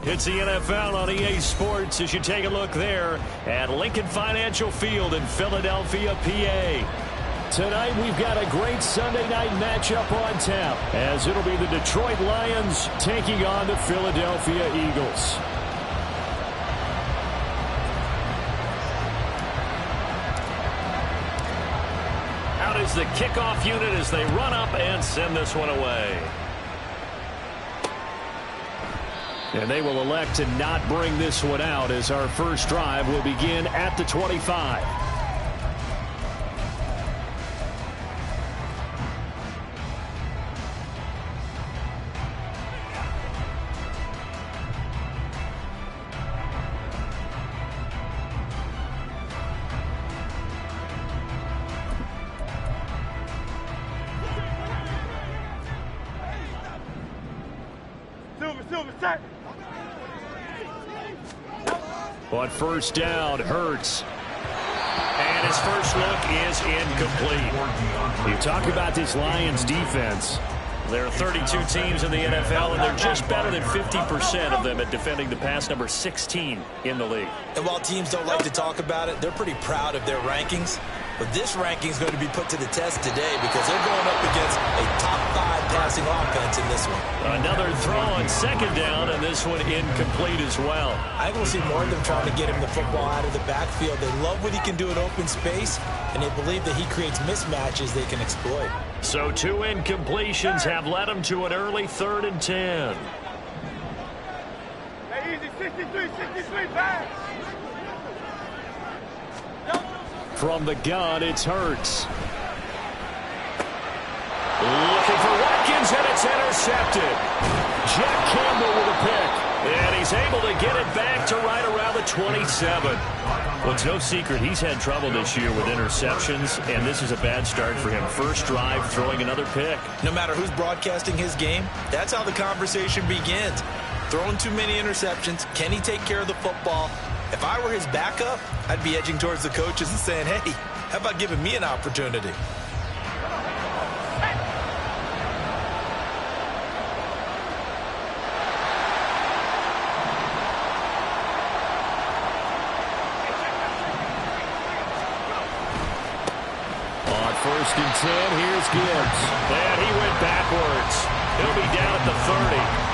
It's the NFL on EA Sports as you take a look there at Lincoln Financial Field in Philadelphia, PA. Tonight we've got a great Sunday night matchup on tap as it'll be the Detroit Lions taking on the Philadelphia Eagles. Out is the kickoff unit as they run up and send this one away. And they will elect to not bring this one out as our first drive will begin at the 25. On first down, Hurts. And his first look is incomplete. You talk about this Lions defense. There are 32 teams in the NFL, and they're just better than 50% of them at defending the pass, number 16 in the league. And while teams don't like to talk about it, they're pretty proud of their rankings. But this ranking is going to be put to the test today because they're going up against a top-5 passing offense in this one. Another throw on second down, and this one incomplete as well. I think we'll see more of them trying to get him the football out of the backfield. They love what he can do in open space, and they believe that he creates mismatches they can exploit. So 2 incompletions have led him to an early 3rd and 10. Hey, easy, 63, pass. From the gun, it's Hurts. Looking for Watkins, and it's intercepted. Jack Campbell with a pick. And he's able to get it back to right around the 27. Well, it's no secret he's had trouble this year with interceptions, and this is a bad start for him. First drive, throwing another pick. No matter who's broadcasting his game, that's how the conversation begins. Throwing too many interceptions. Can he take care of the football? If I were his backup, I'd be edging towards the coaches and saying, hey, how about giving me an opportunity? On 1st and 10, here's Gibbs. And he went backwards. He'll be down at the 30.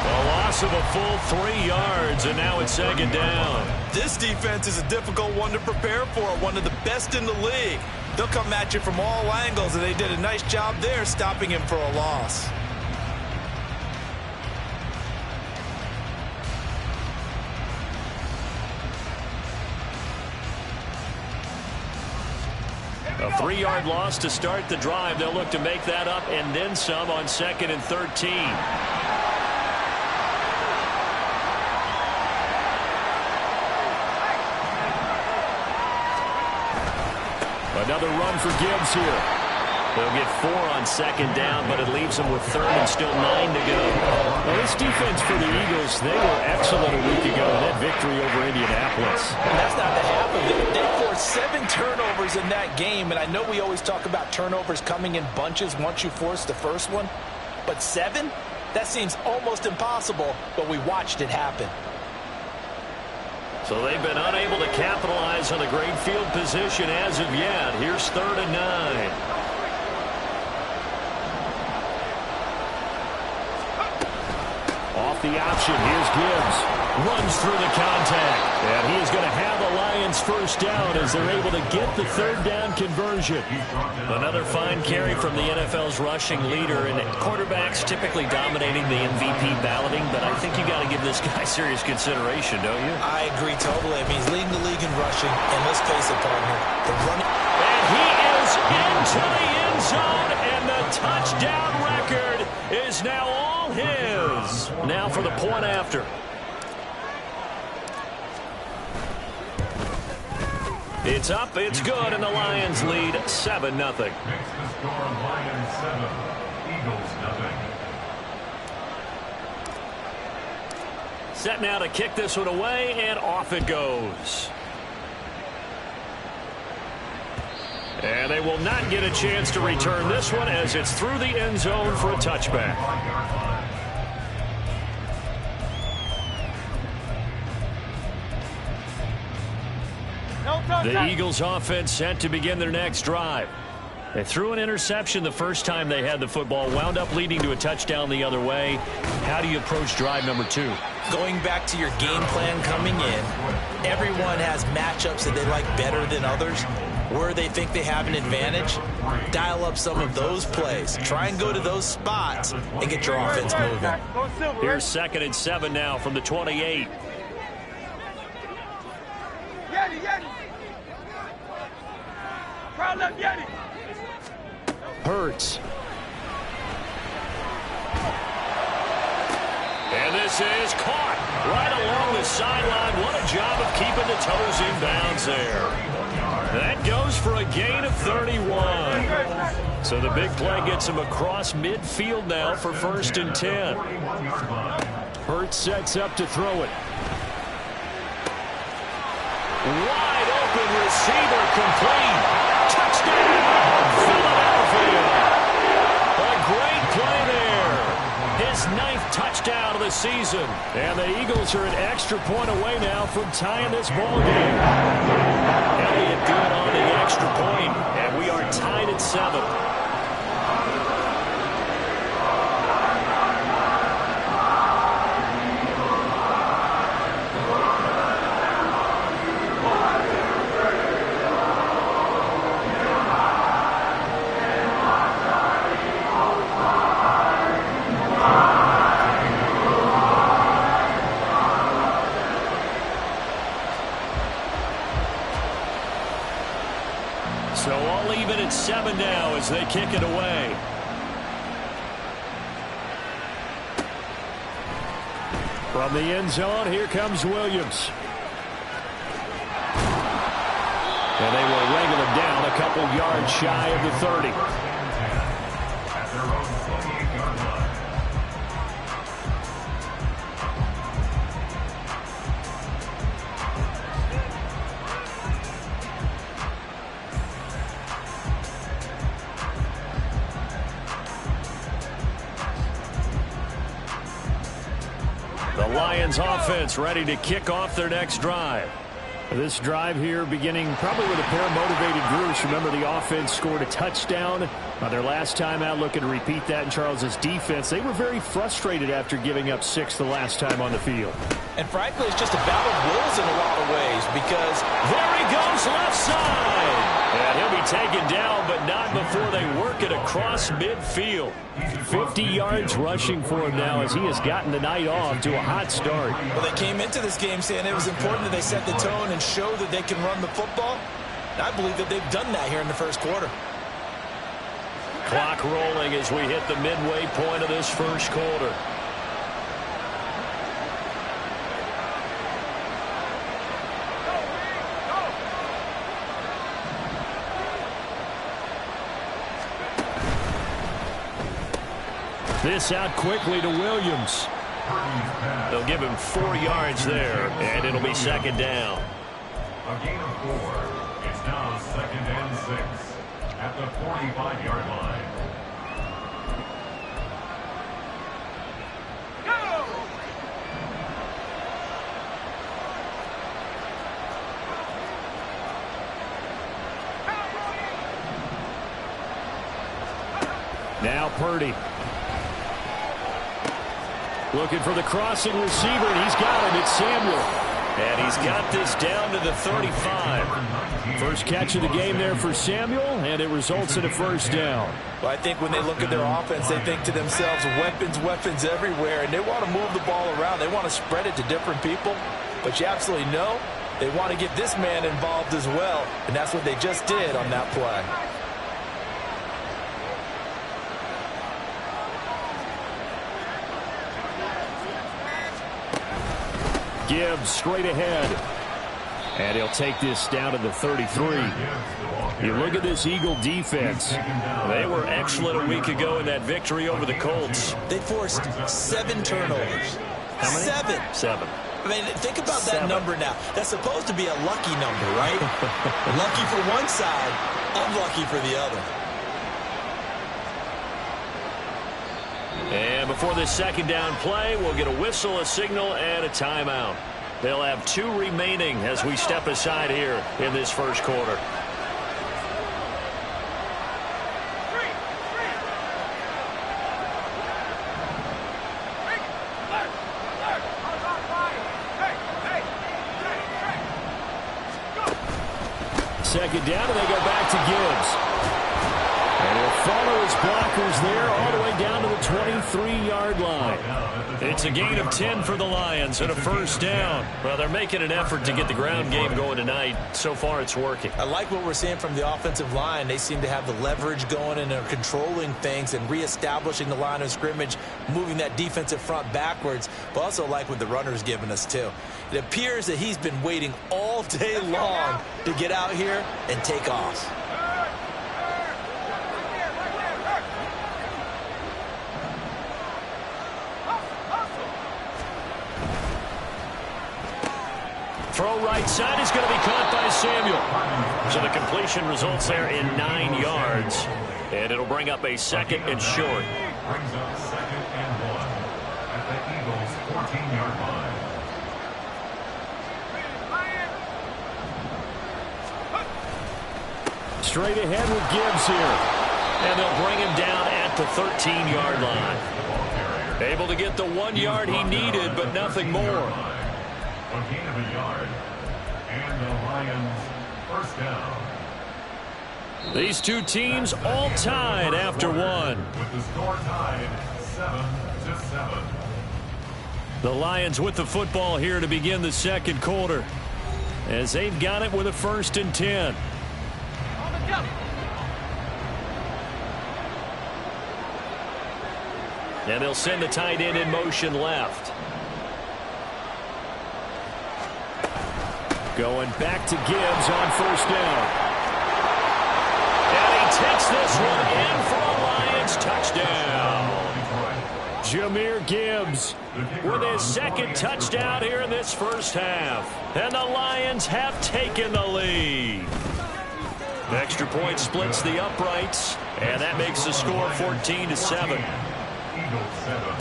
A loss of a full 3 yards, and now it's 2nd down. This defense is a difficult one to prepare for, one of the best in the league. They'll come at you from all angles, and they did a nice job there stopping him for a loss. A 3-yard loss to start the drive. They'll look to make that up and then some on 2nd and 13. Another run for Gibbs here. They'll get 4 on 2nd down, but it leaves them with 3rd and still 9 to go. Well, this defense for the Eagles, they were excellent a week ago in that victory over Indianapolis. And that's not the half of it. They forced 7 turnovers in that game, and I know we always talk about turnovers coming in bunches once you force the first one, but 7? That seems almost impossible, but we watched it happen. So they've been unable to capitalize on a great field position as of yet. Here's 3rd and 9. Off the option, here's Gibbs. Runs through the contact. And he is going to have the Lions first down as they're able to get the 3rd down conversion. Another fine carry from the NFL's rushing leader, and quarterbacks typically dominating the MVP balloting, but I think you got to give this guy serious consideration, don't you? I agree totally. I mean, he's leading the league in rushing, and let's face it, partner, the running. And he is into the end zone, and the touchdown record is now all his. Now for the point after. It's up, it's good, and the Lions lead 7-0. Next is the score, Lions 7, Eagles 0. Set now to kick this one away, and off it goes. And they will not get a chance to return this one as it's through the end zone for a touchback. The Eagles offense set to begin their next drive. They threw an interception the first time they had the football, wound up leading to a touchdown the other way. How do you approach drive number 2? Going back to your game plan coming in, everyone has matchups that they like better than others. Where they think they have an advantage, dial up some of those plays. Try and go to those spots and get your offense moving. Here's 2nd and 7 now from the 28. Hurts. And this is caught right along the sideline. What a job of keeping the toes in bounds there. That goes for a gain of 31. So the big play gets him across midfield now for 1st and 10. Hurts sets up to throw it. Wide open receiver complete. Touchdown, Philadelphia. A great play there. His 9th touchdown of the season. And the Eagles are an extra point away now from tying this ball game. Elliott good on the extra point, and we are tied at 7. So all even at 7 now as they kick it away. From the end zone, here comes Williams. And they will wrangle him down a couple yards shy of the 30. At their own 28-yard line. The Lions offense ready to kick off their next drive. This drive here beginning probably with a pair of motivated groups. Remember, the offense scored a touchdown their last time out, looking to repeat that in Charles's defense. They were very frustrated after giving up 6 the last time on the field. And frankly, it's just a battle of wills in a lot of ways, because there he goes left side. And he'll be taken down, but not before they work it across midfield. 50 yards rushing for him now as he has gotten the night off to a hot start. Well, they came into this game saying it was important that they set the tone and show that they can run the football. And I believe that they've done that here in the first quarter. Clock rolling as we hit the midway point of this first quarter. This out quickly to Williams. They'll give him 4 yards there, and it'll be 2nd down. A gain of 4. It's now 2nd and 6 at the 45-yard line. Now Purdy. Looking for the crossing receiver, and he's got him. It's Samuel. And he's got this down to the 35. First catch of the game there for Samuel, and it results in a 1st down. Well, I think when they look at their offense, they think to themselves, weapons, weapons everywhere, and they want to move the ball around. They want to spread it to different people, but you absolutely know they want to get this man involved as well, and that's what they just did on that play. Gibbs straight ahead. And he'll take this down to the 33. You look at this Eagle defense. They were excellent a week ago in that victory over the Colts. They forced 7 turnovers. How many? 7. I mean, think about that number now. That's supposed to be a lucky number, right? Lucky for one side, unlucky for the other. And before this 2nd down play, we'll get a whistle, a signal, and a timeout. They'll have 2 remaining as we step aside here in this first quarter. Second down, and they go back to Gibbs. And he'll follow his blockers there all the way down to the 23-yard line. It's a gain of 10 for the Lions and a first down. Well, they're making an effort to get the ground game going tonight. So far, it's working. I like what we're seeing from the offensive line. They seem to have the leverage going and are controlling things and reestablishing the line of scrimmage, moving that defensive front backwards. But also like what the runner's giving us, too. It appears that he's been waiting all day long to get out here and take off. Throw right side is going to be caught by Samuel. So the completion results there in 9 yards. And it'll bring up a second and short. Brings up second and 1 at the Eagles' 14-yard line. Straight ahead with Gibbs here. And they'll bring him down at the 13-yard line. Able to get the 1 yard he needed, but nothing more. A gain of a yard, and the Lions first down. These two teams all tied after one. With the score tied 7-7. The Lions with the football here to begin the second quarter, as they've got it with a 1st and 10. And they'll send the tight end in motion left. Going back to Gibbs on 1st down. And he takes this one in for a Lions touchdown. Jahmyr Gibbs with his 2nd touchdown here in this first half. And the Lions have taken the lead. The extra point splits the uprights, and that makes the score 14-7. Eagles 7.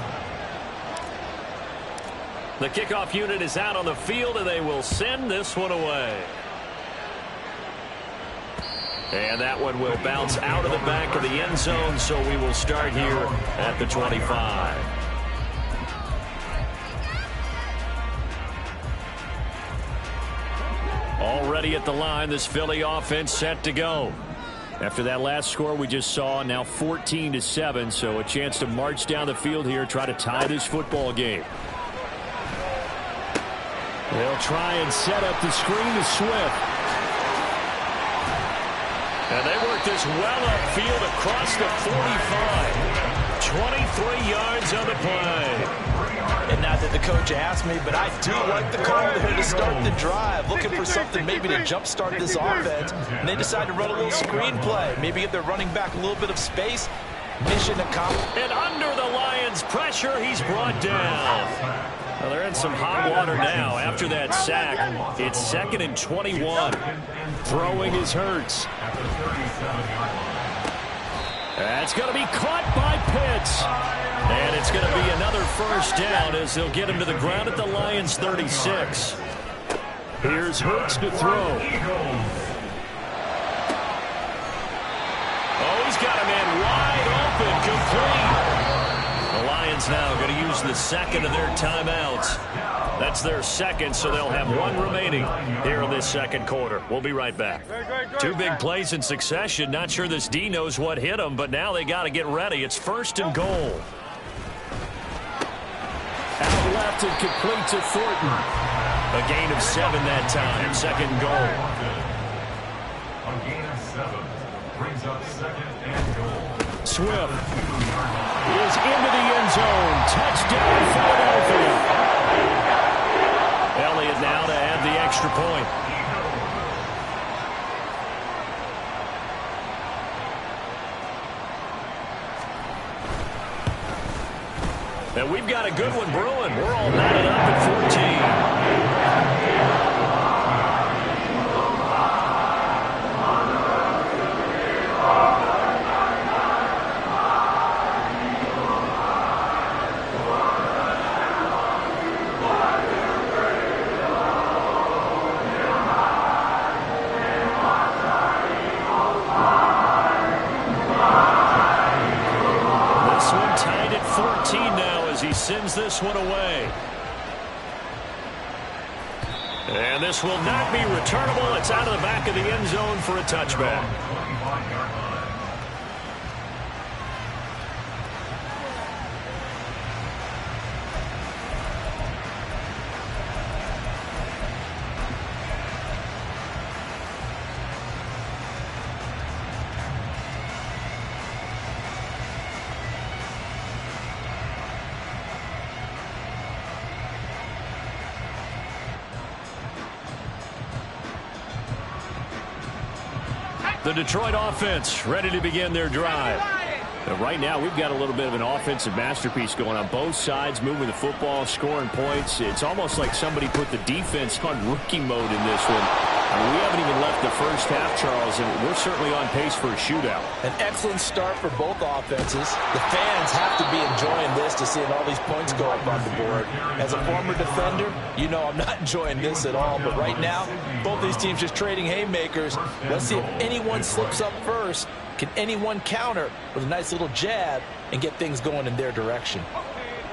The kickoff unit is out on the field, and they will send this one away. And that one will bounce out of the back of the end zone, so we will start here at the 25. Already at the line, this Philly offense set to go. After that last score we just saw, now 14-7, so a chance to march down the field here, try to tie this football game. They'll try and set up the screen to Swift. And they work this well upfield across the 45. 23 yards on the play. And not that the coach asked me, but I do like the call here to start the drive. Looking for something maybe to jumpstart this offense. And they decide to run a little screen play. Maybe give their running back a little bit of space. Mission accomplished. And under the Lions' pressure, he's brought down. Well, they're in some hot water now after that sack. It's 2nd and 21. Throwing is Hurts. That's going to be caught by Pitts. And it's going to be another first down as they'll get him to the ground at the Lions' 36. Here's Hurts to throw. Oh, he's got a man wide open, complete. The Lions now going to use the 2nd of their timeouts. That's their 2nd, so they'll have 1 remaining here in this second quarter. We'll be right back. 2 big plays in succession. Not sure this D knows what hit them, but now they got to get ready. It's 1st and goal. Out left and complete to Thornton. A gain of 7 that time. 2nd and goal. A gain of 7 brings up 2nd and goal. Swift is into the end zone. Touchdown, Philadelphia. Elliott now to add the extra point. And we've got a good one brewing. We're all knotted up at 14. this one away. And this will not be returnable. It's out of the back of the end zone for a touchback. The Detroit offense ready to begin their drive. And right now, we've got a little bit of an offensive masterpiece going on both sides, moving the football, scoring points. It's almost like somebody put the defense on rookie mode in this one. I mean, we haven't even left the first half, Charles, and we're certainly on pace for a shootout. An excellent start for both offenses. The fans have to be enjoying this to seeing all these points go up on the board. As a former defender, you know I'm not enjoying this at all. But right now, both these teams just trading haymakers. Let's see if anyone slips up first. Can anyone counter with a nice little jab and get things going in their direction?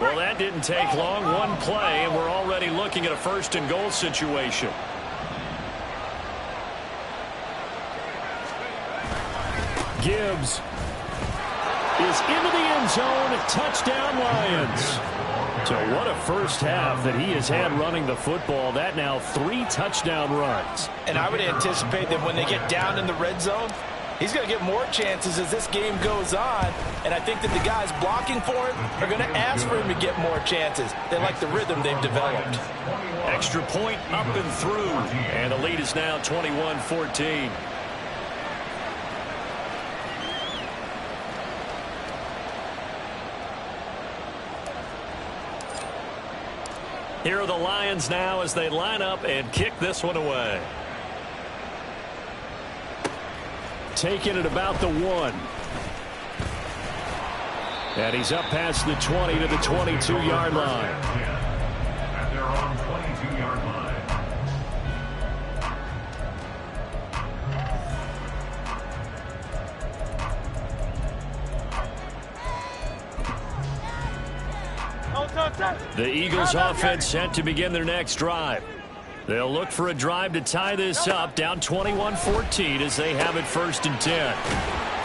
Well, that didn't take long. One play, and we're already looking at a first and goal situation. Gibbs is into the end zone. Touchdown, Lions. So what a first half that he has had running the football. That now 3 touchdown runs. And I would anticipate that when they get down in the red zone, he's going to get more chances as this game goes on. And I think that the guys blocking for him are going to ask for him to get more chances. They like the rhythm they've developed. Extra point up and through. And the lead is now 21-14. Here are the Lions now as they line up and kick this one away. Taking it about the 1. And he's up past the 20 to the 22-yard line. At their own 22-yard line. The Eagles offense set to begin their next drive. They'll look for a drive to tie this up, down 21-14 as they have it 1st and 10.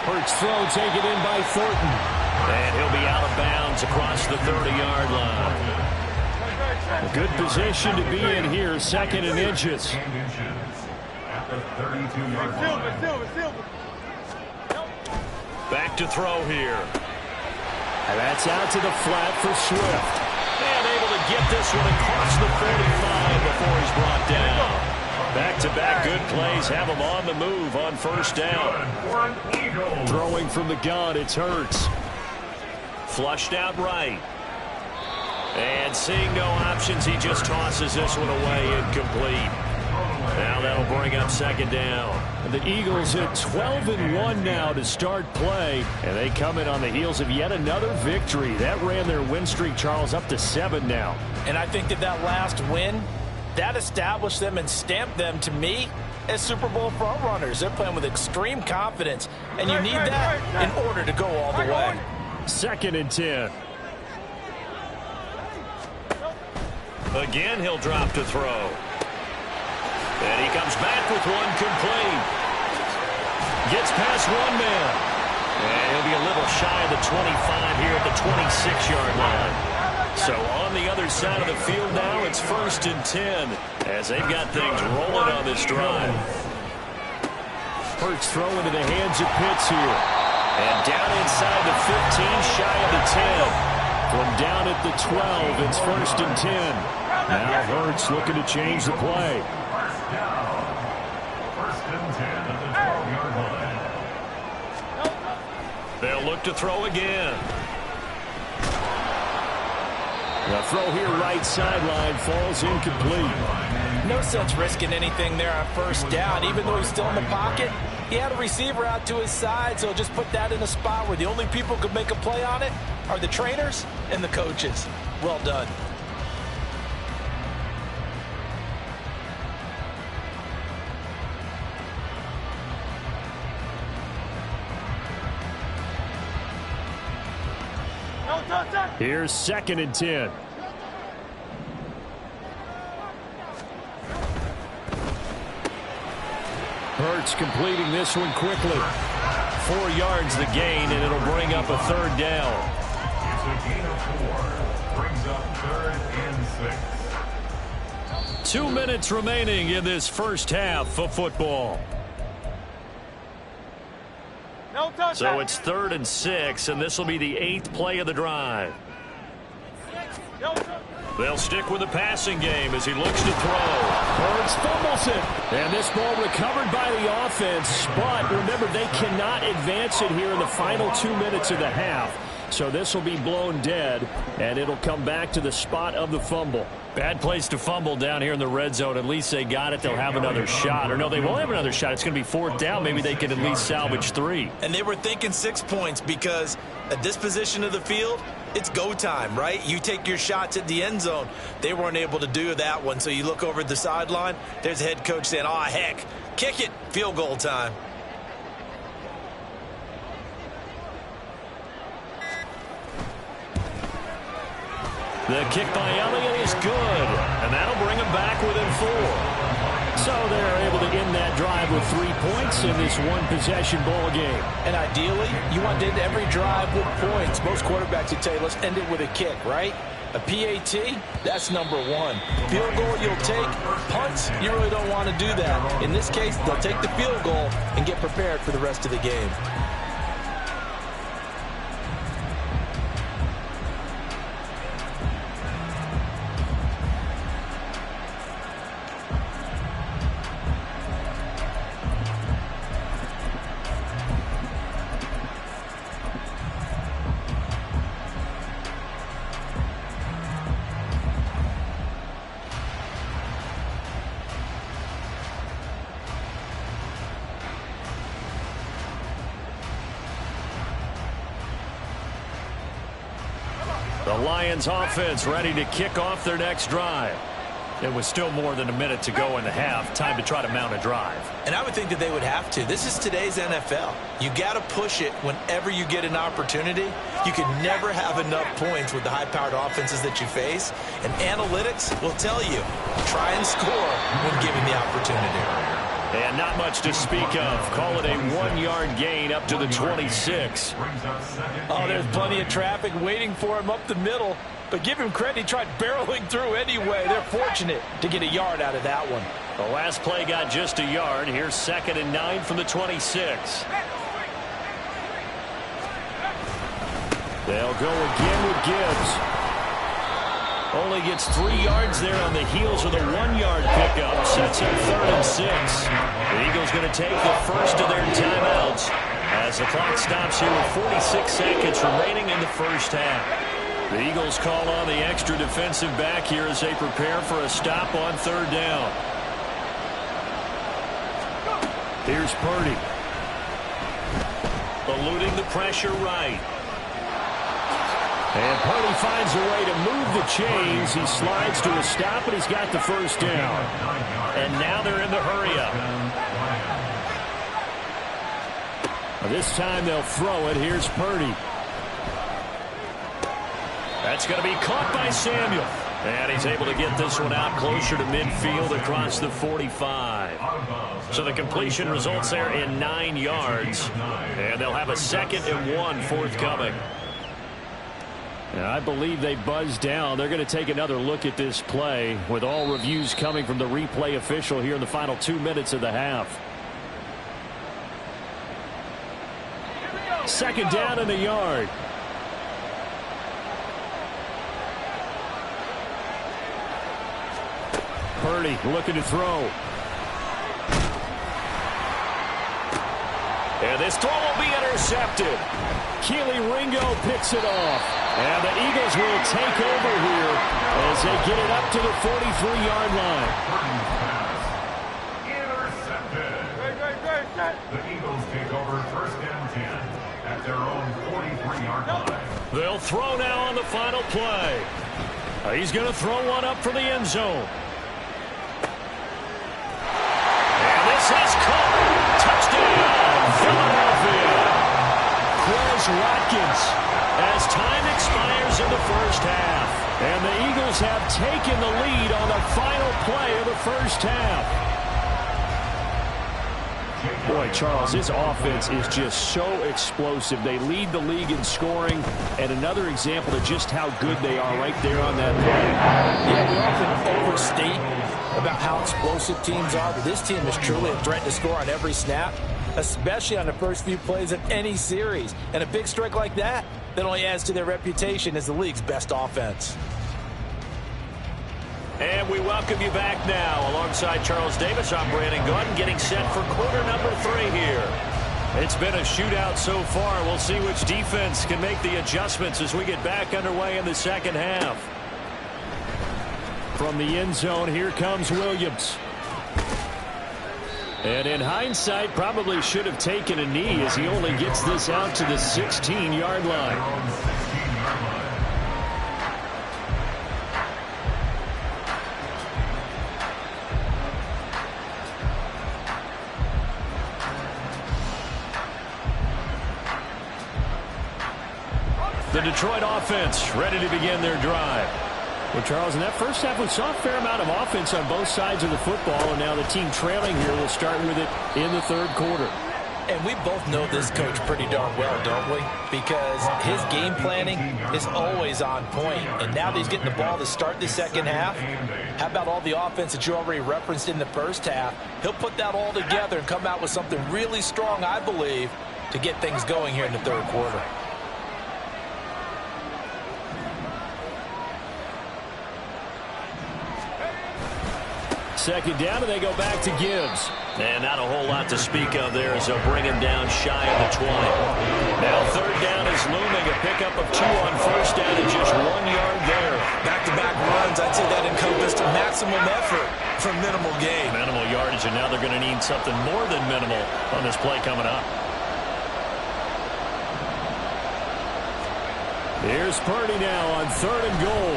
Hurts throw taken in by Thornton. And he'll be out of bounds across the 30-yard line. A good position to be in here, 2nd and inches. At the 32-yard line. Back to throw here. And that's out to the flat for Swift. And able to get this one across the 45 before he's brought down. Back-to-back good plays have him on the move on 1st down. Throwing from the gun, it's Hurts. Flushed out right. And seeing no options, he just tosses this one away incomplete. Now that'll bring up 2nd down. The Eagles at 12-1 now to start play. And they come in on the heels of yet another victory. That ran their win streak, Charles, up to 7 now. And I think that last win, that established them and stamped them, to me, as Super Bowl frontrunners. They're playing with extreme confidence. And you need that in order to go all the way. 2nd and 10. Again, he'll drop to throw. And he comes back with one complete. Gets past one man. And he'll be a little shy of the 25 here at the 26-yard line. So on the other side of the field now, it's 1st and 10 as they've got things rolling on this drive. Hurts throw into the hands of Pitts here. And down inside the 15, shy of the 10. From down at the 12, it's 1st and 10. Now Hurts looking to change the play. They'll look to throw again. The throw here right sideline falls incomplete. No sense risking anything there on 1st down. Even though he's still in the pocket, he had a receiver out to his side, so just put that in a spot where the only people who could make a play on it are the trainers and the coaches. Well done. Here's 2nd and 10. Hurts completing this one quickly. 4 yards the gain, and it'll bring up a third down. It's a gain of 4. Brings up 3rd and 6. 2 minutes remaining in this first half of football. No touch. So it's 3rd and 6, and this will be the 8th play of the drive. No touch. They'll stick with the passing game as he looks to throw. Hurts fumbles it. And this ball recovered by the offense. But remember, they cannot advance it here in the final 2 minutes of the half. So this will be blown dead, and it'll come back to the spot of the fumble. Bad place to fumble down here in the red zone. At least they got it. They'll have another shot. Or no, they won't have another shot. It's going to be 4th down. Maybe they can at least salvage 3. And they were thinking 6 points because at this position of the field, it's go time, right? You take your shots at the end zone. They weren't able to do that one. So you look over at the sideline. There's the head coach saying, oh, heck, kick it. Field goal time. The kick by Elliott is good, and that'll bring them back within 4. So they're able to end that drive with 3 points in this one-possession ball game. And ideally, you want to end every drive with points. Most quarterbacks would tell you, let's end it with a kick, right? A PAT, that's number 1. Field goal you'll take. Punts, you really don't want to do that. In this case, they'll take the field goal and get prepared for the rest of the game. The Lions offense ready to kick off their next drive. It was still more than a minute to go in the half. Time to try to mount a drive. And I would think that they would have to. This is today's NFL. You got to push it whenever you get an opportunity. You can never have enough points with the high-powered offenses that you face. And analytics will tell you, try and score when given the opportunity. And not much to speak of. Call it a 1-yard gain up to the 26. Oh, there's plenty of traffic waiting for him up the middle. But give him credit, he tried barreling through anyway. They're fortunate to get a yard out of that one. The last play got just a yard. Here's 2nd and 9 from the 26. They'll go again with Gibbs. Only gets 3 yards there on the heels of the 1-yard pickup. Sets up 3rd and 6. The Eagles going to take the first of their timeouts as the clock stops here with 46 seconds remaining in the first half. The Eagles call on the extra defensive back here as they prepare for a stop on 3rd down. Here's Purdy. Eluding the pressure right. And Purdy finds a way to move the chains. He slides to a stop, and he's got the first down. And now they're in the hurry-up. This time they'll throw it. Here's Purdy. That's going to be caught by Samuel. And he's able to get this one out closer to midfield across the 45. So the completion results there in 9 yards. And they'll have a 2nd and 1 forthcoming. And I believe they buzzed down. They're going to take another look at this play with all reviews coming from the replay official here in the final 2 minutes of the half. 2nd down and a yard. Purdy looking to throw. And this throw will be intercepted. Keely Ringo picks it off. And the Eagles will take over here as they get it up to the 43-yard line. Intercepted. The Eagles take over 1st and 10 at their own 43-yard line. They'll throw now on the final play. He's going to throw one up for the end zone. And this is caught. Touchdown, Philadelphia. Quez Watkins. As time expires in the first half. And the Eagles have taken the lead on the final play of the first half. Boy, Charles, this offense is just so explosive. They lead the league in scoring, and another example of just how good they are right there on that play. Yeah, we often overstate about how explosive teams are, but this team is truly a threat to score on every snap, especially on the first few plays of any series. And a big strike like that only adds to their reputation as the league's best offense. And we welcome you back now. Alongside Charles Davis, I'm Brandon Gaudin, getting set for quarter number 3 here. It's been a shootout so far. We'll see which defense can make the adjustments as we get back underway in the second half. From the end zone, here comes Williams. And in hindsight, probably should have taken a knee as he only gets this out to the 16-yard line. The Detroit offense ready to begin their drive. Well, Charles, in that first half, we saw a fair amount of offense on both sides of the football, and now the team trailing here will start with it in the third quarter. And we both know this coach pretty darn well, don't we? Because his game planning is always on point. And now that he's getting the ball to start the second half, how about all the offense that you already referenced in the first half? He'll put that all together and come out with something really strong, I believe, to get things going here in the third quarter. Second down, and they go back to Gibbs. And not a whole lot to speak of there as they'll bring him down shy of the 20. Now third down is looming, a pickup of 2 on first down and just 1 yard there. Back-to-back runs, I'd say that encompassed maximum effort for minimal gain. Minimal yardage, and now they're going to need something more than minimal on this play coming up. Here's Purdy now on third and goal.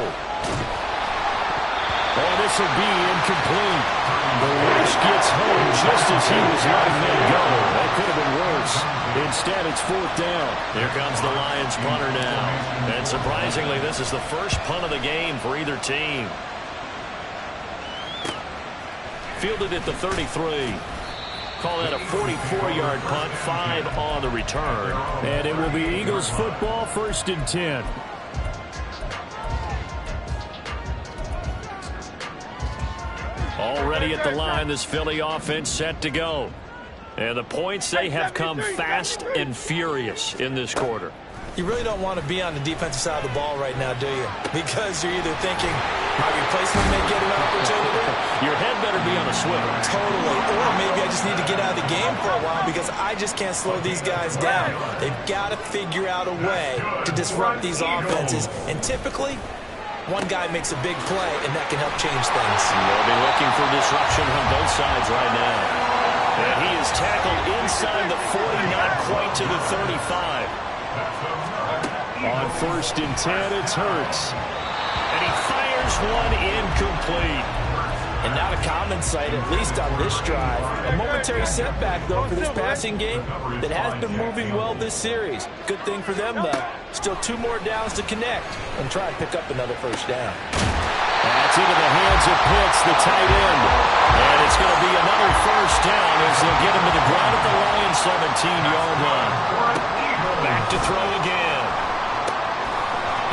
Oh, this will be incomplete. The rush gets home just as he was letting them go. That could have been worse. Instead, it's fourth down. Here comes the Lions punter now. And surprisingly, this is the first punt of the game for either team. Fielded at the 33. Call that a 44-yard punt, 5 on the return. And it will be Eagles football, 1st and 10. Already at the line, this Philly offense set to go. And the points, they have come fast and furious in this quarter. You really don't want to be on the defensive side of the ball right now, do you? Because you're either thinking, my replacement may get an opportunity. Your head better be on a swivel. Totally. Or maybe I just need to get out of the game for a while because I just can't slow these guys down. They've got to figure out a way to disrupt these offenses. And typically, one guy makes a big play, and that can help change things. They'll be looking for disruption on both sides right now. And he is tackled inside the 40, not quite to the 35. On 1st and 10, it's Hurts. And he fires one incomplete. And not a common sight, at least on this drive. A momentary setback, though, for this passing game that has been moving well this series. Good thing for them, though. Still 2 more downs to connect and try and pick up another first down. That's into the hands of Pitts, the tight end. And it's going to be another first down as they'll get him to the ground at the Lions' 17-yard line. Back to throw again.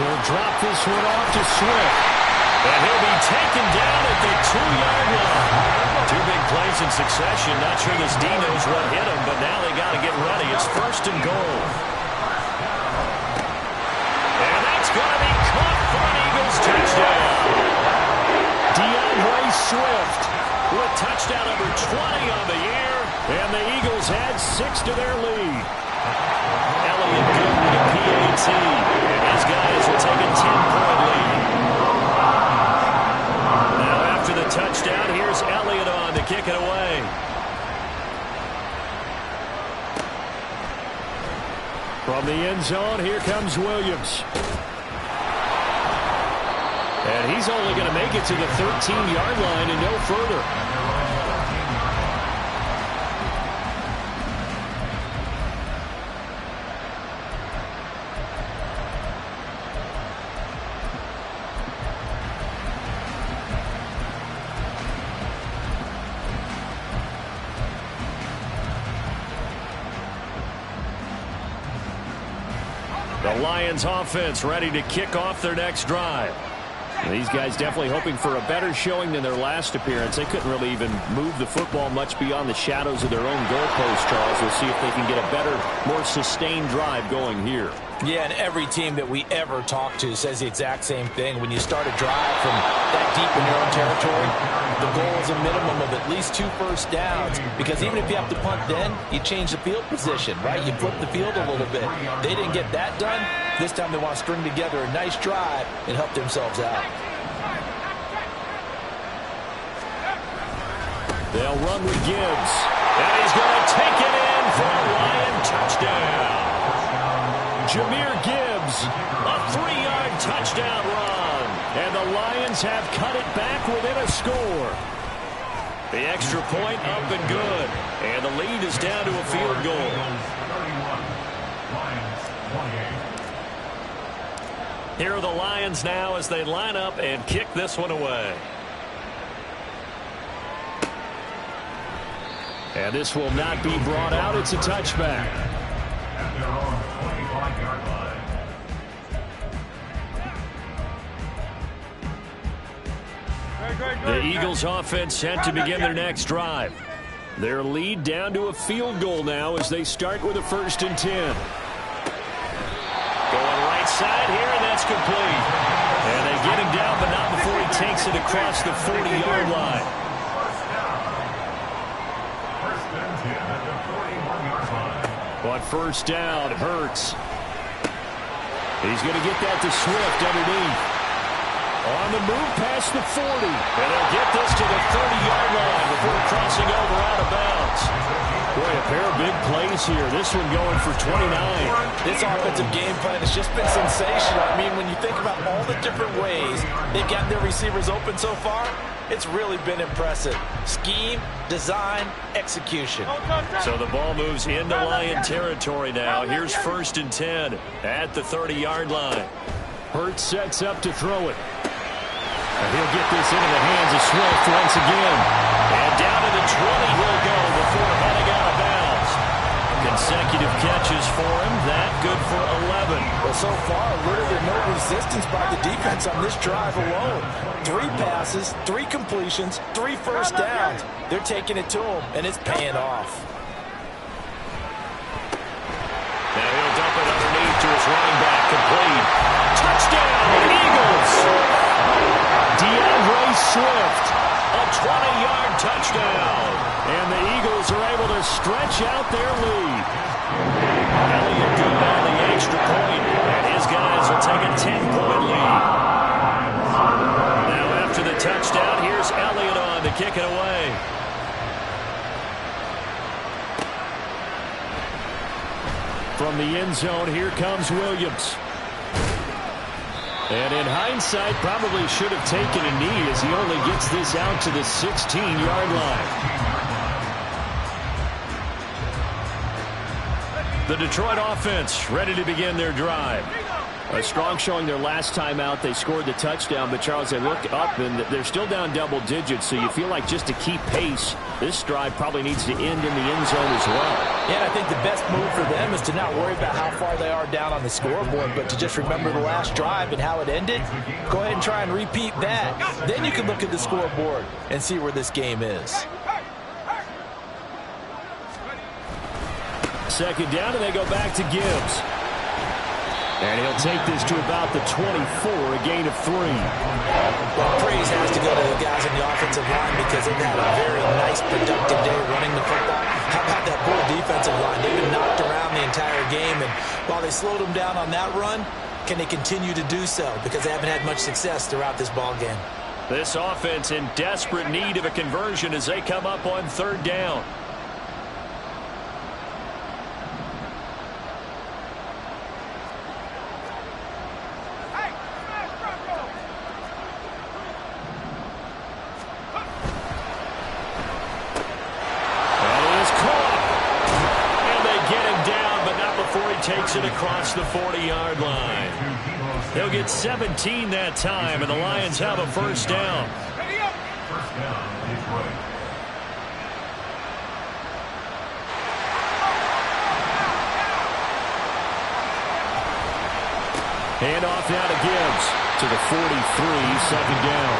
He'll drop this one off to Swift. And he'll be taken down at the 2-yard line. 2 big plays in succession. Not sure this D knows what hit him, but now they got to get ready. It's 1st and goal. And that's going to be caught for an Eagles touchdown. DeAndre Swift with touchdown number 20 on the year. And the Eagles add 6 to their lead. Elliott good with a PAT. And his guys will take a 10-point lead. After the touchdown, here's Elliott on to kick it away. From the end zone, here comes Williams. And he's only going to make it to the 13-yard line and no further. The Lions offense ready to kick off their next drive. These guys definitely hoping for a better showing than their last appearance. They couldn't really even move the football much beyond the shadows of their own goalpost, Charles. We'll see if they can get a better, more sustained drive going here. Yeah, and every team that we ever talk to says the exact same thing. When you start a drive from that deep in your own territory, the goal is a minimum of at least 2 first downs. Because even if you have to punt then, you change the field position, right? You flip the field a little bit. They didn't get that done. This time they want to string together a nice drive and help themselves out. They'll run with Gibbs. And he's going to take it in for a Lion touchdown. Jahmyr Gibbs, a 3-yard touchdown run. And the Lions have cut it back within a score. The extra point up and good. And the lead is down to a field goal. Here are the Lions now as they line up and kick this one away. And this will not be brought out. It's a touchback. At their own 25-yard line. The Eagles offense set to begin their next drive. Their lead down to a field goal now as they start with a 1st and 10. Going right side here, and that's complete. And they get him down, but not before he takes it across the 40-yard line. On 1st down, Hurts. He's going to get that to Swift underneath. On the move past the 40. And they'll get this to the 30-yard line before crossing over out of bounds. Boy, a pair of big plays here. This one going for 29. This offensive game plan has just been sensational. I mean, when you think about all the different ways they've gotten their receivers open so far, it's really been impressive. Scheme, design, execution. So the ball moves into Lion territory now. Here's 1st and 10 at the 30-yard line. Hurts sets up to throw it. And he'll get this into the hands of Swift once again. And down to the 20 he'll go before heading out of bounds. Consecutive catches for him. That good for 11. Well, so far, literally no resistance by the defense on this drive alone. 3 passes, 3 completions, 3 first downs. They're taking it to him, and it's paying off. Now he'll dump it underneath to his running back. Complete. Touchdown, Eagles! DeAndre Swift, a 20-yard touchdown. And the Eagles are able to stretch out their lead. Elliott good on the extra point, and his guys will take a 10-point lead. Now after the touchdown, here's Elliott on to kick it away. From the end zone, here comes Williams. And in hindsight, probably should have taken a knee as he only gets this out to the 16-yard line. The Detroit offense ready to begin their drive. A strong showing their last time out. They scored the touchdown, but Charles, they look up and they're still down double digits, so you feel like just to keep pace, this drive probably needs to end in the end zone as well. Yeah, and I think the best move for them is to not worry about how far they are down on the scoreboard, but to just remember the last drive and how it ended. Go ahead and try and repeat that. Then you can look at the scoreboard and see where this game is. 2nd down, and they go back to Gibbs. And he'll take this to about the 24, a gain of 3. Well, praise has to go to the guys on the offensive line because they've had a very nice, productive day running the football. How about that poor defensive line? They've been knocked around the entire game, and while they slowed them down on that run, can they continue to do so? Because they haven't had much success throughout this ball game. This offense in desperate need of a conversion as they come up on 3rd down. Takes it across the 40-yard line. They'll get 17 that time, and the Lions have a 1st down. First down, Detroit. Hand off now to Gibbs to the 43, second down.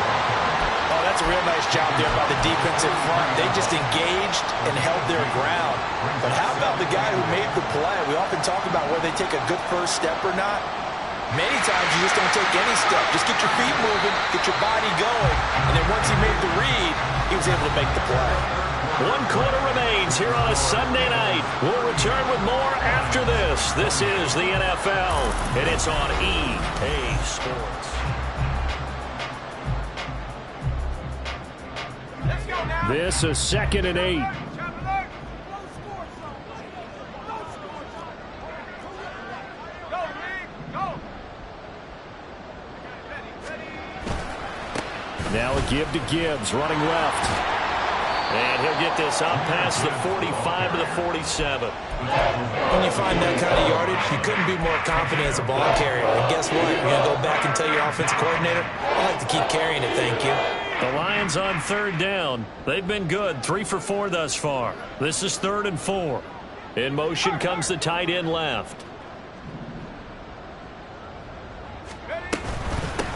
Oh, that's a real nice job there by the defensive front. They just engaged and held their ground. But how about the guy who made the play? We often talk about whether they take a good first step or not. Many times you just don't take any step. Just get your feet moving, get your body going. And then once he made the read, he was able to make the play. 1 quarter remains here on a Sunday night. We'll return with more after this. This is the NFL, and it's on EA Sports. This is 2nd and 8. Now a give to Gibbs, running left. And he'll get this out past the 45 to the 47. When you find that kind of yardage, you couldn't be more confident as a ball carrier. And guess what? You're going to go back and tell your offensive coordinator, I like to keep carrying it, thank you. The Lions on 3rd down. They've been good, 3 for 4 thus far. This is 3rd and 4. In motion comes the tight end left.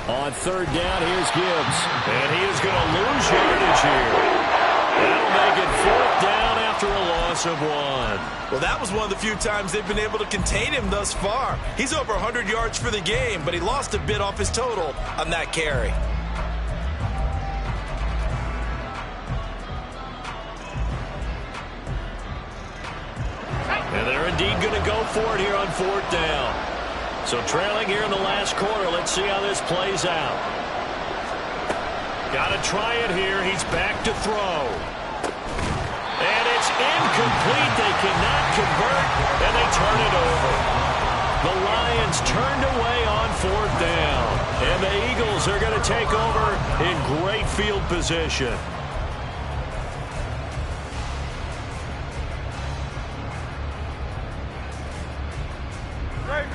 On 3rd down, here's Gibbs. And he is going to lose yardage here. That'll make it 4th down after a loss of 1. Well, that was one of the few times they've been able to contain him thus far. He's over 100 yards for the game, but he lost a bit off his total on that carry. And they're indeed going to go for it here on 4th down. So trailing here in the last quarter, let's see how this plays out. Got to try it here. He's back to throw. And it's incomplete. They cannot convert, and they turn it over. The Lions turned away on 4th down. And the Eagles are going to take over in great field position. Great.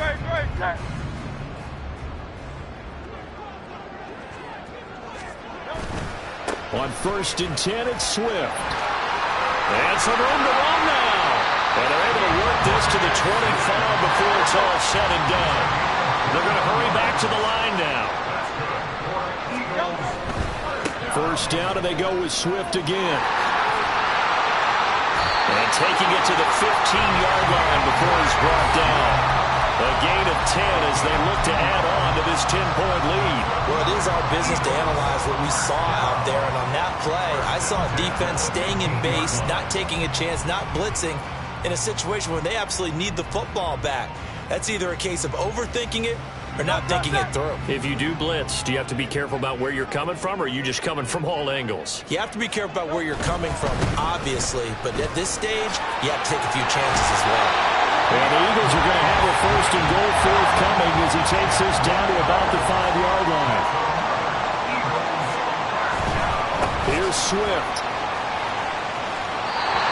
On 1st and 10, it's Swift. And some room to run now. And they're able to work this to the 25 before it's all said and done. They're going to hurry back to the line now. 1st down, and they go with Swift again. And taking it to the 15-yard line before he's brought down. A gain of 10 as they look to add on to this 10-point lead. Well, it is our business to analyze what we saw out there. And on that play, I saw defense staying in base, not taking a chance, not blitzing in a situation where they absolutely need the football back. That's either a case of overthinking it or not thinking it through. If you do blitz, do you have to be careful about where you're coming from, or are you just coming from all angles? You have to be careful about where you're coming from, obviously. But at this stage, you have to take a few chances as well. And the Eagles are going to have a 1st and goal forthcoming as he takes this down to about the 5-yard line. Here's Swift.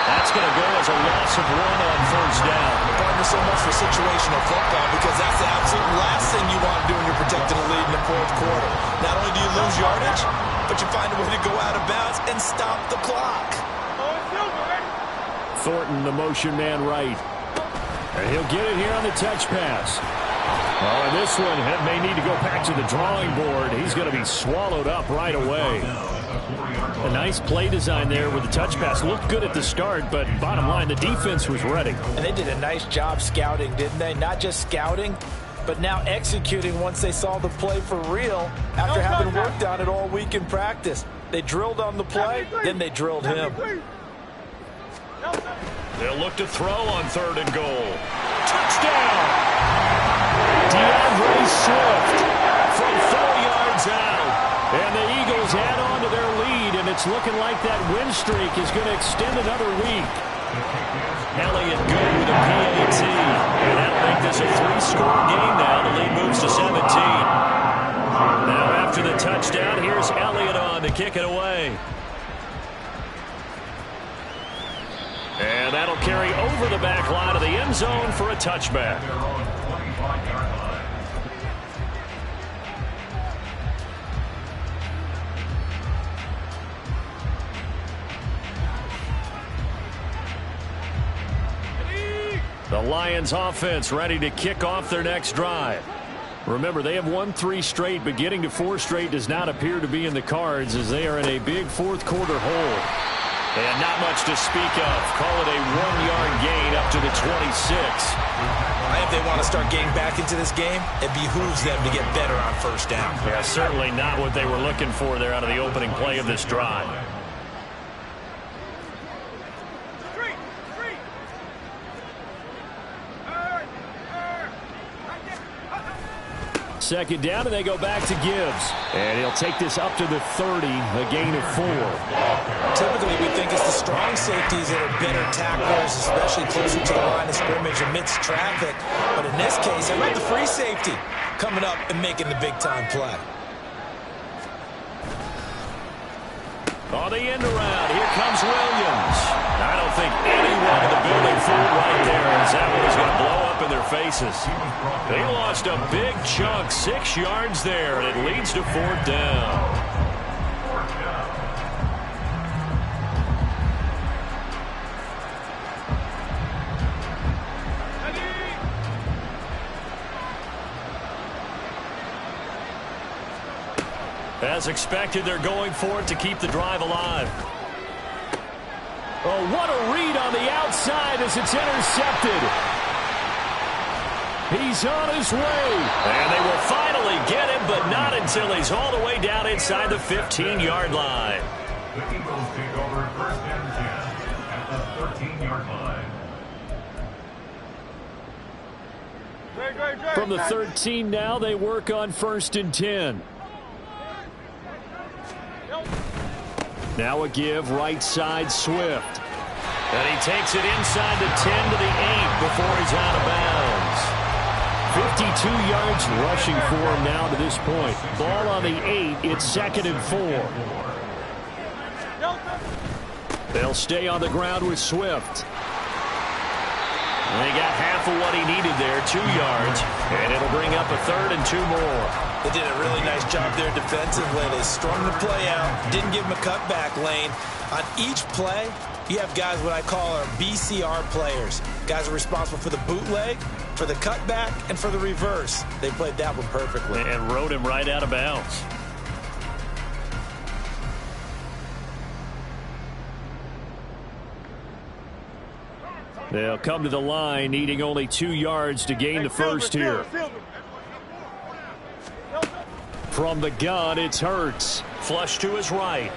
That's going to go as a loss of 1 on 1st down. Partner so much for situational football because that's the absolute last thing you want to do when you're protecting a lead in the 4th quarter. Not only do you lose yardage, but you find a way to go out of bounds and stop the clock. Thornton, the motion man right. And he'll get it here on the touch pass. Oh, and this one may need to go back to the drawing board. He's going to be swallowed up right away. A nice play design there with the touch pass. Looked good at the start, but bottom line, the defense was ready. And they did a nice job scouting, didn't they? Not just scouting, but now executing once they saw the play for real after having worked on it all week in practice. They drilled on the play, then they drilled him. They'll look to throw on 3rd and goal. Touchdown! DeAndre Swift from 4 yards out. And the Eagles add on to their lead, and it's looking like that win streak is going to extend another week. Elliott good with a PAT. And that'll make this a 3-score game now. The lead moves to 17. Now after the touchdown, here's Elliott on to kick it away. And that'll carry over the back line of the end zone for a touchback. The Lions offense ready to kick off their next drive. Remember, they have won 3 straight, but getting to 4 straight does not appear to be in the cards as they are in a big fourth-quarter hole. And not much to speak of. Call it a 1-yard gain up to the 26. If they want to start getting back into this game, it behooves them to get better on first down. Yeah, certainly not what they were looking for there out of the opening play of this drive. Second down, and they go back to Gibbs. And he'll take this up to the 30, a gain of 4. Typically, we think it's the strong safeties that are better tacklers, especially closer to the line of scrimmage amidst traffic. But in this case, how about the free safety coming up and making the big-time play? On the end around, here comes Williams. I don't think anyone in the building fooled right there as that one is going to blow up in their faces. They lost a big chunk, 6 yards there, and it leads to 4th down. As expected, they're going for it to keep the drive alive. Oh, what a read on the outside as it's intercepted. He's on his way. And they will finally get him, but not until he's all the way down inside the 15-yard line. The Eagles take over 1st and 10 at the 13-yard line. From the 13 now, they work on 1st and 10. Now a give, right side, Swift. And he takes it inside the 10 to the 8 before he's out of bounds. 52 yards rushing for him now to this point. Ball on the 8, it's 2nd and 4. They'll stay on the ground with Swift. And they got half of what he needed there, 2 yards. And it'll bring up a 3rd and 2 more. They did a really nice job there defensively. They strung the play out, didn't give him a cutback lane. On each play, you have guys what I call our BCR players. Guys are responsible for the bootleg, for the cutback, and for the reverse. They played that one perfectly. And rode him right out of bounds. They'll come to the line, needing only 2 yards to gain the first here. From the gun, it's Hurts. Flush to his right.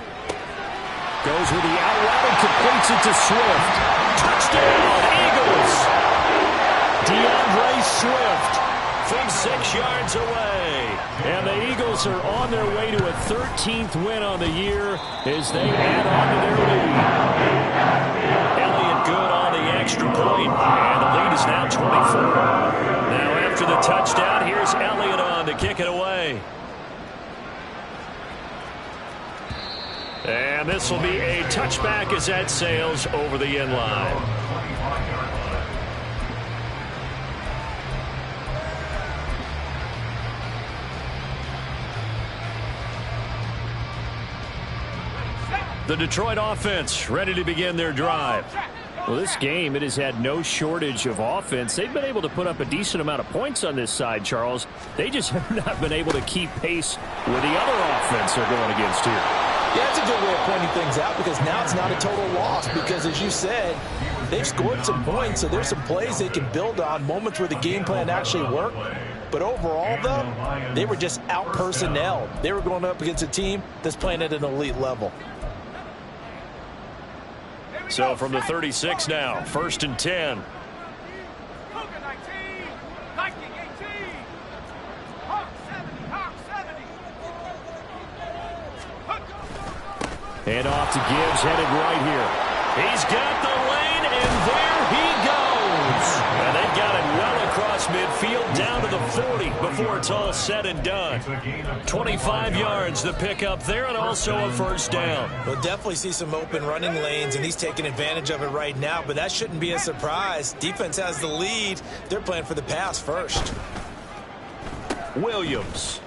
Goes with the out route and completes it to Swift. Touchdown, Eagles! DeAndre Swift from 6 yards away. And the Eagles are on their way to a 13th win on the year as they add on to their lead. Elliott good on the extra point, and the lead is now 24. Now after the touchdown, here's Elliott on to kick it away. And this will be a touchback as that sails over the end line. The Detroit offense ready to begin their drive. Well, this game, it has had no shortage of offense. They've been able to put up a decent amount of points on this side, Charles. They just have not been able to keep pace with the other offense they're going against here. Yeah, that's a good way of pointing things out because now it's not a total loss because, as you said, they've scored some points, so there's some plays they can build on, moments where the game plan actually worked. But overall, though, they were just out-personnelled. They were going up against a team that's playing at an elite level. So from the 36 now, 1st and 10. Hand off to Gibbs, headed right here. He's got the lane, and there he goes. And they've got it well across midfield, down to the 40 before it's all said and done. 25 yards to pick up there, and also a first down. We'll definitely see some open running lanes, and he's taking advantage of it right now, but that shouldn't be a surprise. Defense has the lead. They're playing for the pass first. Williams.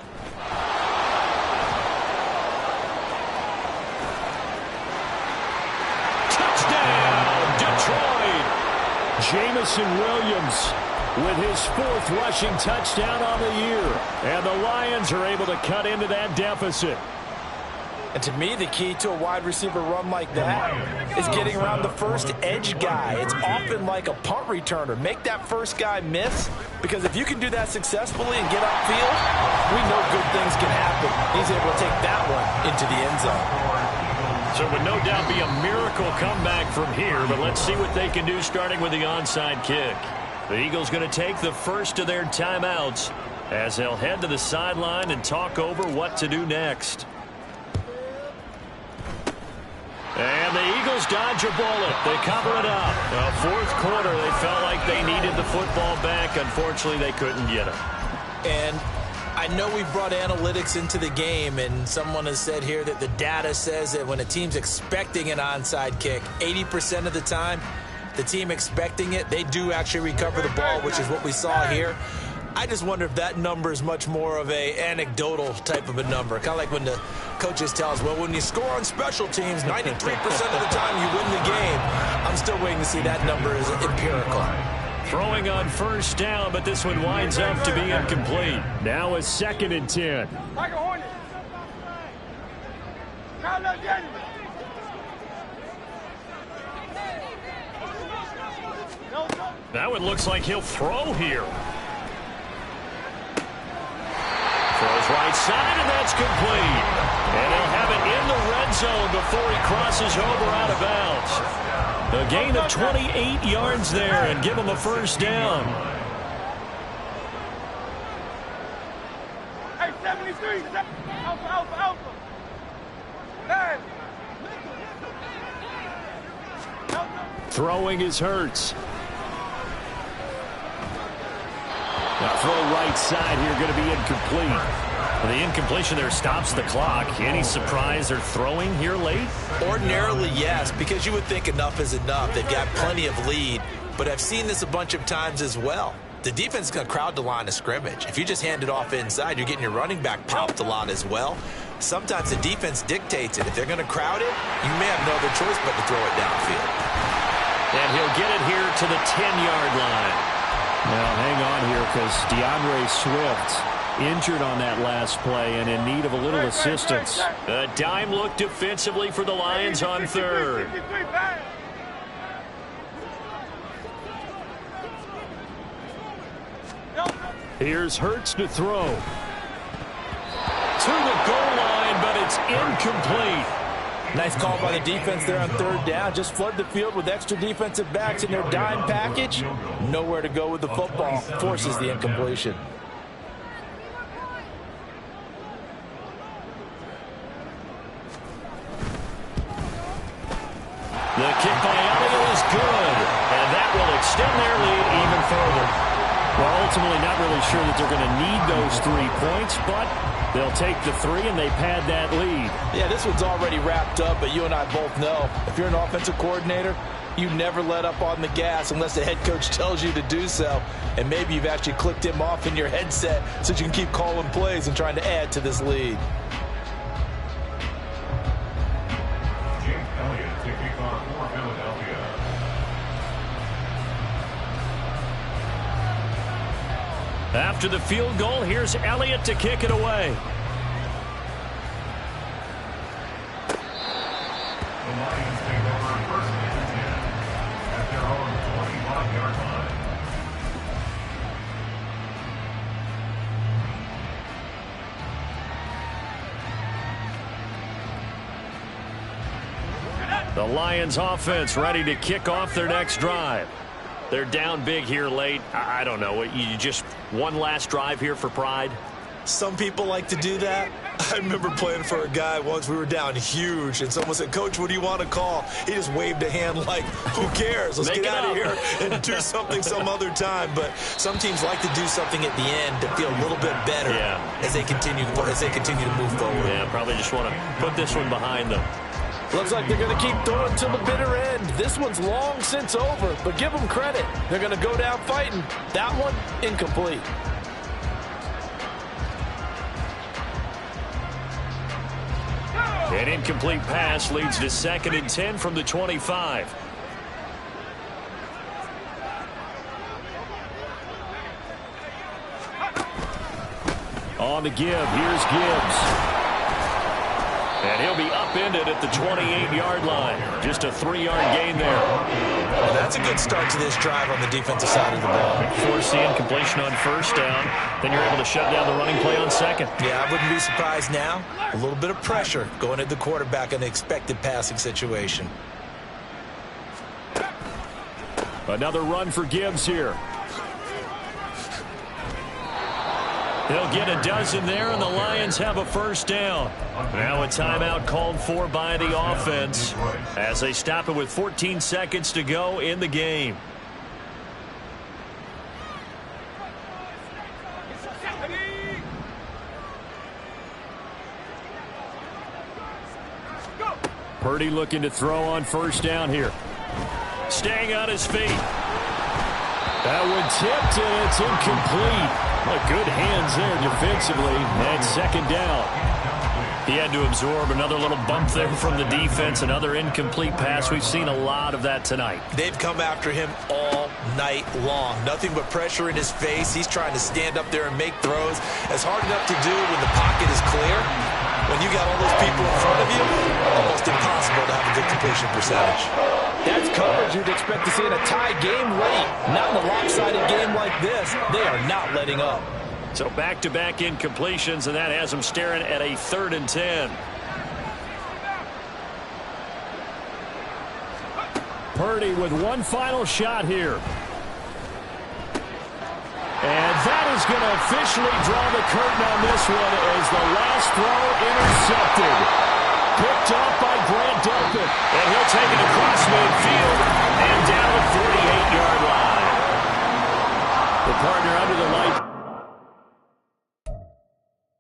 Jameson Williams with his 4th rushing touchdown on the year. And the Lions are able to cut into that deficit. And to me, the key to a wide receiver run like that is getting around the first edge guy. It's often like a punt returner. Make that first guy miss, because if you can do that successfully and get upfield, we know good things can happen. He's able to take that one into the end zone. So it would no doubt be a miracle comeback from here, but let's see what they can do starting with the onside kick. The Eagles going to take the first of their timeouts as they'll head to the sideline and talk over what to do next. And the Eagles dodge a bullet. They cover it up. Well, 4th quarter, they felt like they needed the football back. Unfortunately, they couldn't get it. And I know we brought analytics into the game, and someone has said here that the data says that when a team's expecting an onside kick, 80% of the time, the team expecting it, they do actually recover the ball, which is what we saw here. I just wonder if that number is much more of a anecdotal type of a number. Kind of like when the coaches tell us, well, when you score on special teams, 93% of the time you win the game. I'm still waiting to see that number is empirical. Throwing on first down, but this one winds up to be incomplete. Now a 2nd and 10. Like a hornet. Now let Daniel. That one looks like he'll throw here. Throws right side, and that's complete. And he'll have it in the red zone before he crosses over out of bounds. A gain of 28 yards there and give him a first down. Hey, 73. Alpha. 9. Throwing is Hurts. Now throw right side here, going to be incomplete. Well, the incompletion there stops the clock. Any surprise they're throwing here late? Ordinarily, yes, because you would think enough is enough. They've got plenty of lead, but I've seen this a bunch of times as well. The defense is going to crowd the line of scrimmage. If you just hand it off inside, you're getting your running back popped a lot as well. Sometimes the defense dictates it. If they're going to crowd it, you may have no other choice but to throw it downfield. And he'll get it here to the 10-yard line. Now, hang on here because DeAndre Swift injured on that last play and in need of a little assistance. A dime look defensively for the Lions on 3rd. Here's Hurts to throw. To the goal line, but it's incomplete. Nice call by the defense there on 3rd down. Just flood the field with extra defensive backs in their dime package. Nowhere to go with the football. Forces the incompletion. The kick by Elliott is good. And that will extend their lead even further. Well, ultimately not really sure that they're going to need those 3 points, but they'll take the 3 and they pad that lead. Yeah, this one's already wrapped up, but you and I both know if you're an offensive coordinator, you never let up on the gas unless the head coach tells you to do so. And maybe you've actually clicked him off in your headset so you can keep calling plays and trying to add to this lead. Jake Elliott to kick off for Philadelphia. After the field goal, here's Elliott to kick it away. The Lions take over 1st and 10 at their own 25-yard line. The Lions offense ready to kick off their next drive. They're down big here late. I don't know. You just one last drive here for pride? Some people like to do that. I remember playing for a guy once. We were down huge, and someone said, "Coach, what do you want to call?" He just waved a hand like, who cares? Let's get out of here and do something some other time. But some teams like to do something at the end to feel a little bit better as they continue to move forward. Yeah, probably just want to put this one behind them. Looks like they're going to keep throwing till the bitter end. This one's long since over, but give them credit. They're going to go down fighting. That one, incomplete. An incomplete pass leads to 2nd and 10 from the 25. On the give, here's Gibbs. And he'll be upended at the 28-yard line. Just a 3-yard gain there. Well, that's a good start to this drive on the defensive side of the ball. Force the incompletion on first down. Then you're able to shut down the running play on second. Yeah, I wouldn't be surprised now. A little bit of pressure going at the quarterback in an expected passing situation. Another run for Gibbs here. They'll get a dozen there, and the Lions have a first down. Now a timeout called for by the offense as they stop it with 14 seconds to go in the game. Purdy looking to throw on first down here. Staying on his feet. That one tipped, and it's incomplete. Good hands there defensively. And second down. He had to absorb another little bump there from the defense. Another incomplete pass. We've seen a lot of that tonight. They've come after him all night long. Nothing but pressure in his face. He's trying to stand up there and make throws. It's hard enough to do when the pocket is clear. When you got all those people in front of you, almost impossible to have a good completion percentage. That's coverage you'd expect to see in a tie game late. Not in a lopsided game like this. They are not letting up. So back-to-back incompletions, and that has them staring at a 3rd and 10. Purdy with one final shot here. And that is going to officially draw the curtain on this one as the last throw intercepted. Picked off by Grant Delpit. And he'll take it across midfield and down the 48-yard line. The partner under the light.